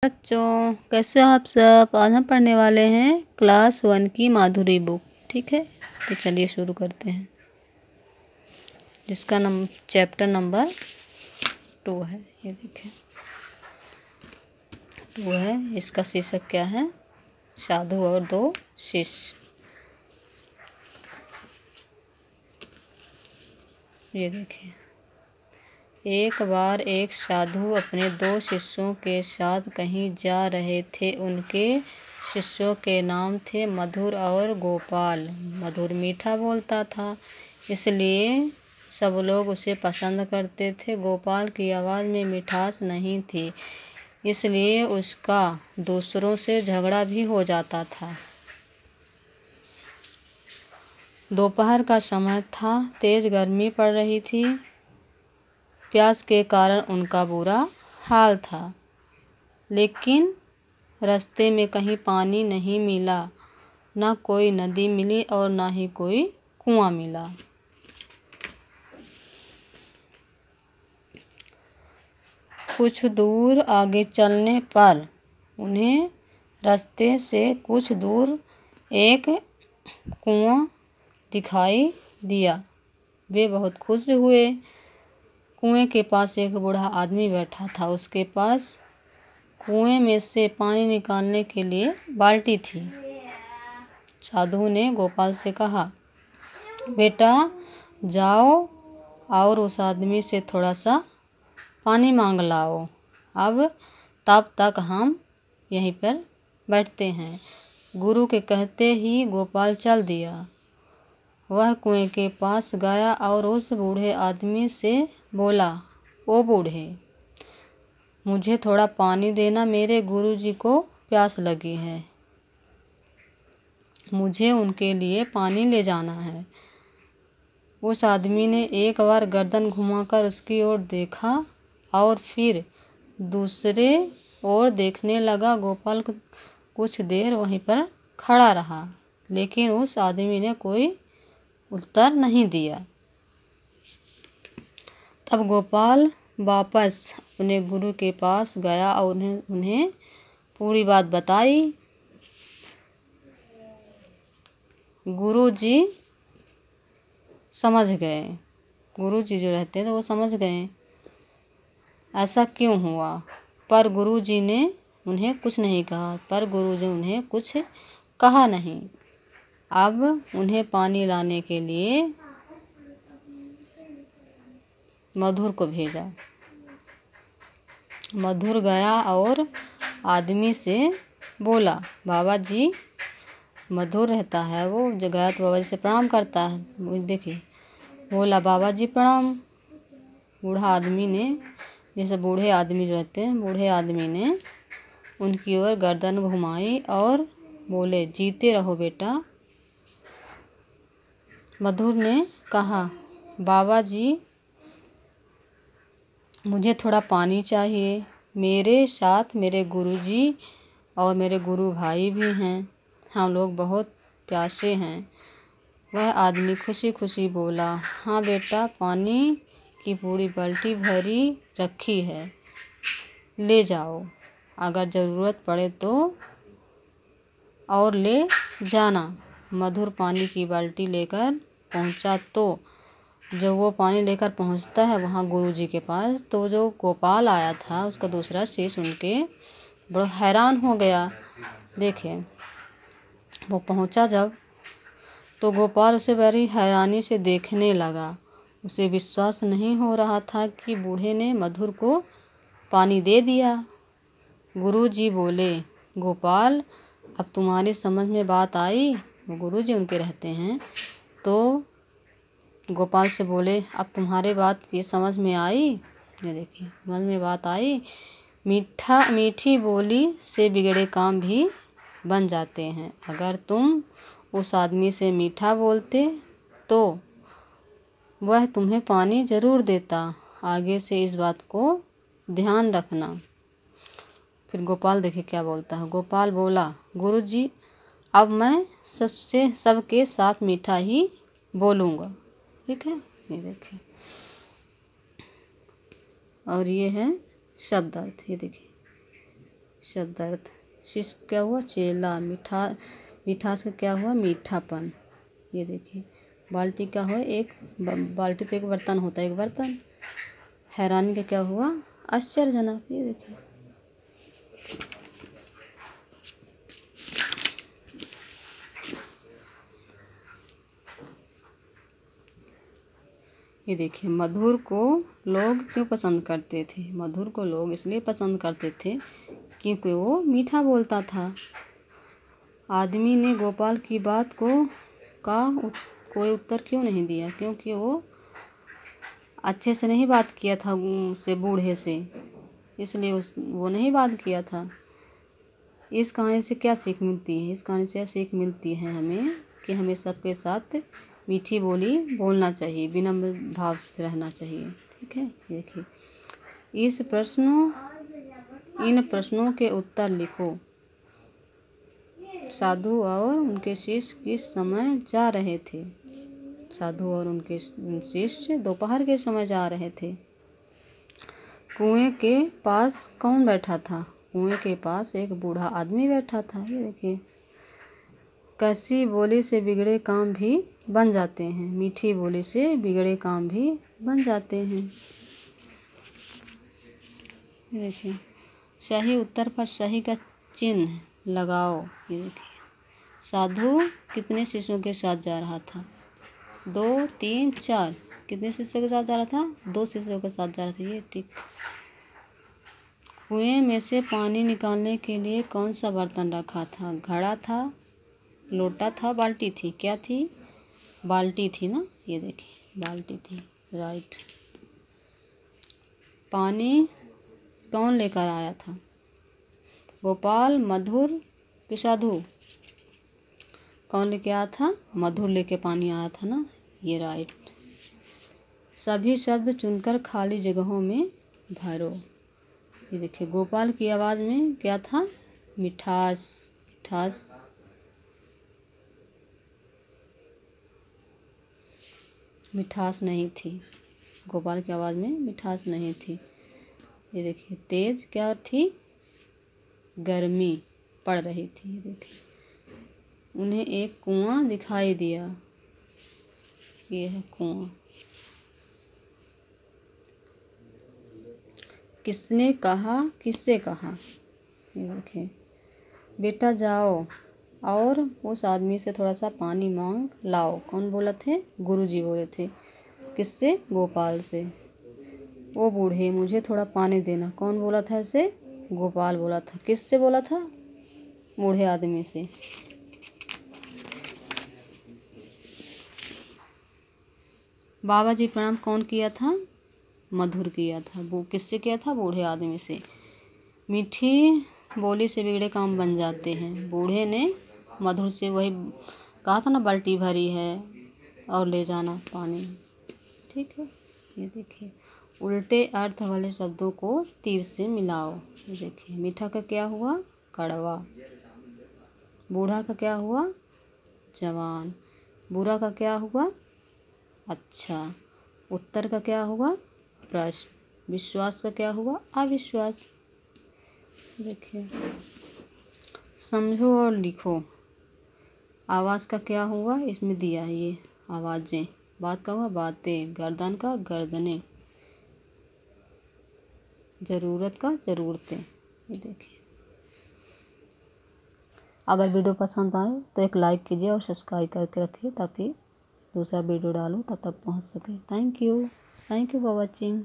बच्चों, कैसे हो आप सब। आज हम पढ़ने वाले हैं क्लास 1 की माधुरी बुक। ठीक है, तो चलिए शुरू करते हैं, जिसका चैप्टर नंबर 2 है। ये देखिए 2 है। इसका शीर्षक क्या है? साधु और 2 शिष्य। ये देखिए, एक बार एक साधु अपने 2 शिष्यों के साथ कहीं जा रहे थे। उनके शिष्यों के नाम थे मधुर और गोपाल। मधुर मीठा बोलता था, इसलिए सब लोग उसे पसंद करते थे। गोपाल की आवाज़ में मिठास नहीं थी, इसलिए उसका दूसरों से झगड़ा भी हो जाता था। दोपहर का समय था, तेज़ गर्मी पड़ रही थी। प्यास के कारण उनका बुरा हाल था, लेकिन रास्ते में कहीं पानी नहीं मिला। न कोई नदी मिली और न ही कोई कुआं मिला। कुछ दूर आगे चलने पर उन्हें रास्ते से कुछ दूर एक कुआं दिखाई दिया। वे बहुत खुश हुए। कुएं के पास एक बूढ़ा आदमी बैठा था। उसके पास कुएं में से पानी निकालने के लिए बाल्टी थी। साधु ने गोपाल से कहा, बेटा जाओ और उस आदमी से थोड़ा सा पानी मांग लाओ। अब तब तक हम यहीं पर बैठते हैं। गुरु के कहते ही गोपाल चल दिया। वह कुएं के पास गया और उस बूढ़े आदमी से बोला, ओ बूढ़े, मुझे थोड़ा पानी देना, मेरे गुरुजी को प्यास लगी है। मुझे उनके लिए पानी ले जाना है। उस आदमी ने एक बार गर्दन घुमाकर उसकी ओर देखा और फिर दूसरे ओर देखने लगा। गोपाल कुछ देर वहीं पर खड़ा रहा, लेकिन उस आदमी ने कोई उत्तर नहीं दिया। तब गोपाल वापस अपने गुरु के पास गया और उन्हें पूरी बात बताई। गुरुजी समझ गए। गुरुजी जो रहते थे वो समझ गए ऐसा क्यों हुआ। पर गुरुजी ने उन्हें कुछ नहीं कहा। अब उन्हें पानी लाने के लिए मधुर को भेजा। मधुर गया और आदमी से बोला, बाबा जी। मधुर रहता है, वो गया तो बाबा जी से प्रणाम करता है। देखिए, बोला, बाबा जी प्रणाम। बूढ़ा आदमी ने, जैसे बूढ़े आदमी रहते हैं, बूढ़े आदमी ने उनकी ओर गर्दन घुमाई और बोले, जीते रहो बेटा। मधुर ने कहा, बाबा जी मुझे थोड़ा पानी चाहिए। मेरे साथ मेरे गुरुजी और मेरे गुरु भाई भी हैं। हम लोग बहुत प्यासे हैं। वह आदमी खुशी खुशी बोला, हाँ बेटा, पानी की पूरी बाल्टी भरी रखी है, ले जाओ। अगर ज़रूरत पड़े तो और ले जाना। मधुर पानी की बाल्टी लेकर पहुंचा। तो जब वो पानी लेकर पहुंचता है वहाँ गुरुजी के पास, तो जो गोपाल आया था उसका दूसरा शिष्य उनके बड़ा हैरान हो गया। देखे, वो पहुंचा जब, तो गोपाल उसे बड़ी हैरानी से देखने लगा। उसे विश्वास नहीं हो रहा था कि बूढ़े ने मधुर को पानी दे दिया। गुरुजी बोले, गोपाल, अब तुम्हारी समझ में बात आई। वो गुरुजी उनके रहते हैं। तो गोपाल से बोले, अब तुम्हारे बात ये समझ में आई। ये देखिए, समझ में बात आई। मीठी बोली से बिगड़े काम भी बन जाते हैं। अगर तुम उस आदमी से मीठा बोलते तो वह तुम्हें पानी ज़रूर देता। आगे से इस बात को ध्यान रखना। फिर गोपाल देखिए क्या बोलता है। गोपाल बोला, गुरुजी, अब मैं सबके साथ मीठा ही बोलूँगा। ठीक है, ये देखिए, और ये है शब्द अर्थ। ये देखिए, शब्द अर्थ। शिष्ट क्या हुआ? चेला। मिठास का क्या हुआ? मीठापन। ये देखिए। बाल्टी क्या हुआ? एक बाल्टी तो एक बर्तन होता है, एक बर्तन। हैरानी का क्या हुआ? आश्चर्यजनक। ये देखिए। ये देखिए, मधुर को लोग क्यों पसंद करते थे? मधुर को लोग इसलिए पसंद करते थे क्योंकि वो मीठा बोलता था। आदमी ने गोपाल की बात का कोई उत्तर क्यों नहीं दिया? क्योंकि वो अच्छे से नहीं बात किया था से बूढ़े से, इसलिए वो नहीं बात किया था। इस कहानी से क्या सीख मिलती है? इस कहानी से सीख मिलती है हमें कि हमें सबके साथ मीठी बोली बोलना चाहिए, विनम्र भाव से रहना चाहिए। ठीक है। देखिए, इन प्रश्नों के उत्तर लिखो। साधु और उनके शिष्य किस समय जा रहे थे? साधु और उनके शिष्य दोपहर के समय जा रहे थे। कुएं के पास कौन बैठा था? कुएं के पास एक बूढ़ा आदमी बैठा था। ये देखिए। कसी बोली से बिगड़े काम भी बन जाते हैं। मीठी बोली से बिगड़े काम भी बन जाते हैं। ये देखिए। सही उत्तर पर सही का चिन्ह लगाओ। ये देखिए। साधु कितने शिष्यों के साथ जा रहा था? 2, 3, 4। कितने शिष्यों के साथ जा रहा था? 2 शिष्यों के साथ जा रहा था। ये ठीक। कुएं में से पानी निकालने के लिए कौन सा बर्तन रखा था? घड़ा था, लोटा था, बाल्टी थी? क्या थी? बाल्टी थी ना। ये देखिए, बाल्टी थी। राइट। पानी कौन लेकर आया था? गोपाल, मधुर कि साधु? कौन लेके आया था? मधुर लेके पानी आया था ना। ये राइट। सभी शब्द चुनकर खाली जगहों में भरो। ये देखिए, गोपाल की आवाज़ में क्या था? मिठास। मिठास। मिठास नहीं थी। गोपाल की आवाज़ में मिठास नहीं थी। ये देखिए, तेज क्या थी? गर्मी पड़ रही थी। ये देखिए, उन्हें एक कुआं दिखाई दिया। ये है कुआं। किसने कहा? किससे कहा? ये देखिए। बेटा जाओ और उस आदमी से थोड़ा सा पानी मांग लाओ। कौन बोला थे? गुरुजी बोले थे। किससे? गोपाल से। वो बूढ़े, मुझे थोड़ा पानी देना। कौन बोला था ऐसे? गोपाल बोला था। किससे बोला था? बूढ़े आदमी से। बाबा जी प्रणाम कौन किया था? मधुर किया था। वो किससे किया था? बूढ़े आदमी से। मीठी बोली से बिगड़े काम बन जाते हैं। बूढ़े ने मधुर से वही कहा था ना, बाल्टी भरी है और ले जाना पानी। ठीक है। ये देखिए, उल्टे अर्थ वाले शब्दों को तीर से मिलाओ। ये देखिए, मीठा का क्या हुआ? कड़वा। बूढ़ा का क्या हुआ? जवान। बुरा का क्या हुआ? अच्छा। उत्तर का क्या हुआ? प्रश्न। विश्वास का क्या हुआ? अविश्वास। देखिए, समझो और लिखो। आवाज़ का क्या हुआ? इसमें दिया है ये आवाज़ें। बात का हुआ? बातें। गर्दन का गर्दनें। ज़रूरत का ज़रूरतें। ये देखिए। अगर वीडियो पसंद आए तो एक लाइक कीजिए और सब्सक्राइब करके रखिए ताकि दूसरा वीडियो डालूँ तब तक पहुंच सके। Thank you for watching.